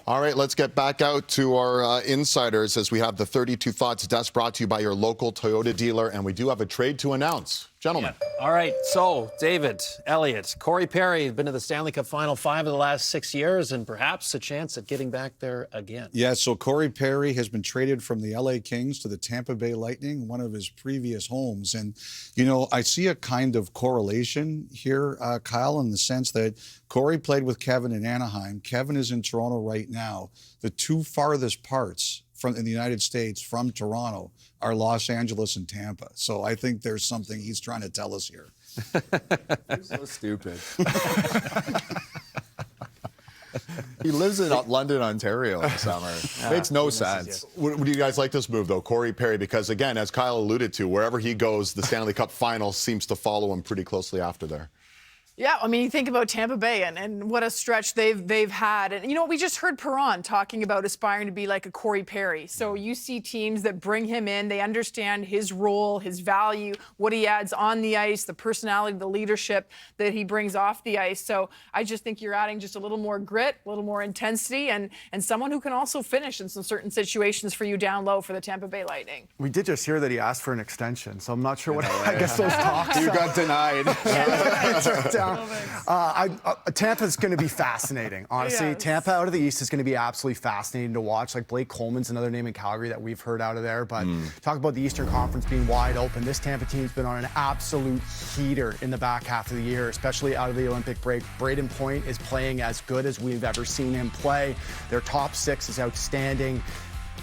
All right, let's get back out to our insiders as we have the 32 Thoughts Desk brought to you by your local Toyota dealer, and we do have a trade to announce. Gentlemen. Yeah. All right, so David, Elliott, Corey Perry have been to the Stanley Cup Final 5 of the last 6 years and perhaps a chance at getting back there again. Yeah, so Corey Perry has been traded from the LA Kings to the Tampa Bay Lightning, one of his previous homes. And, you know, I see a kind of correlation here, Kyle, in the sense that Corey played with Kevin in Anaheim. Kevin is in Toronto right now. The two farthest parts in the United States from Toronto are Los Angeles and Tampa. So I think there's something he's trying to tell us here. You're so stupid. He lives in London, Ontario in the summer. Makes no sense. Would you guys like this move, though, Corey Perry? Because, again, as Kyle alluded to, wherever he goes, the Stanley Cup Final seems to follow him pretty closely after there. Yeah, I mean, you think about Tampa Bay and what a stretch they've had. And, you know, we just heard Perron talking about aspiring to be like a Corey Perry. So you see teams that bring him in. They understand his role, his value, what he adds on the ice, the personality, the leadership that he brings off the ice. So I just think you're adding just a little more grit, a little more intensity, and someone who can also finish in some certain situations for you down low for the Tampa Bay Lightning. We did just hear that he asked for an extension, so I'm not sure what I guess those talks. You got denied. Tampa's going to be fascinating, honestly. Yes. Tampa out of the East is going to be absolutely fascinating to watch. Like Blake Coleman's another name in Calgary that we've heard out of there. But talk about the Eastern Conference being wide open. This Tampa team's been on an absolute heater in the back half of the year, especially out of the Olympic break. Braden Point is playing as good as we've ever seen him play. Their top six is outstanding.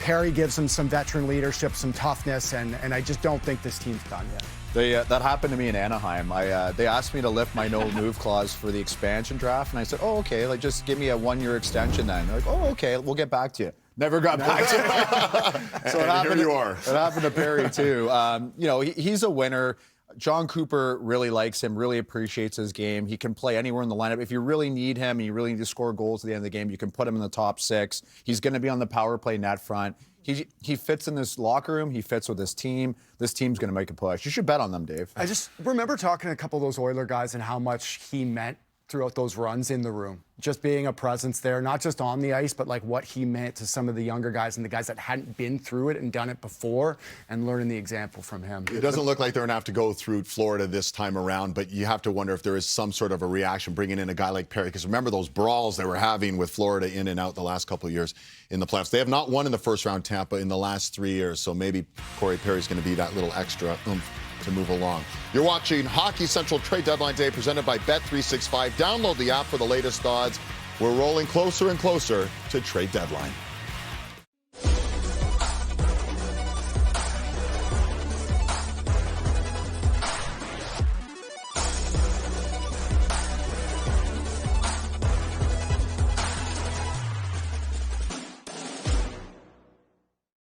Perry gives them some veteran leadership, some toughness, and I just don't think this team's done yet. That happened to me in Anaheim. They asked me to lift my no move clause for the expansion draft, and I said, "Oh, okay. Like, just give me a 1-year extension then." They're like, "Oh, okay. We'll get back to you." Never got back to you. So here you are. It happened to Perry too. You know, he's a winner. John Cooper really likes him, really appreciates his game. He can play anywhere in the lineup. If you really need him and you really need to score goals at the end of the game, you can put him in the top 6. He's going to be on the power play net front. He fits in this locker room. He fits with this team. This team's going to make a push. You should bet on them, Dave. I just remember talking to a couple of those Oiler guys and how much he meant throughout those runs in the room. Just being a presence there, not just on the ice, but like what he meant to some of the younger guys and the guys that hadn't been through it and done it before, and learning the example from him. It doesn't look like they're going to have to go through Florida this time around, but you have to wonder if there is some sort of a reaction bringing in a guy like Perry, because remember those brawls they were having with Florida in and out the last couple of years in the playoffs. They have not won in the first round, Tampa, in the last 3 years, so maybe Corey Perry's going to be that little extra oomph to move along. You're watching Hockey Central Trade Deadline Day presented by Bet365. Download the app for the latest odds. We're rolling closer and closer to trade deadline.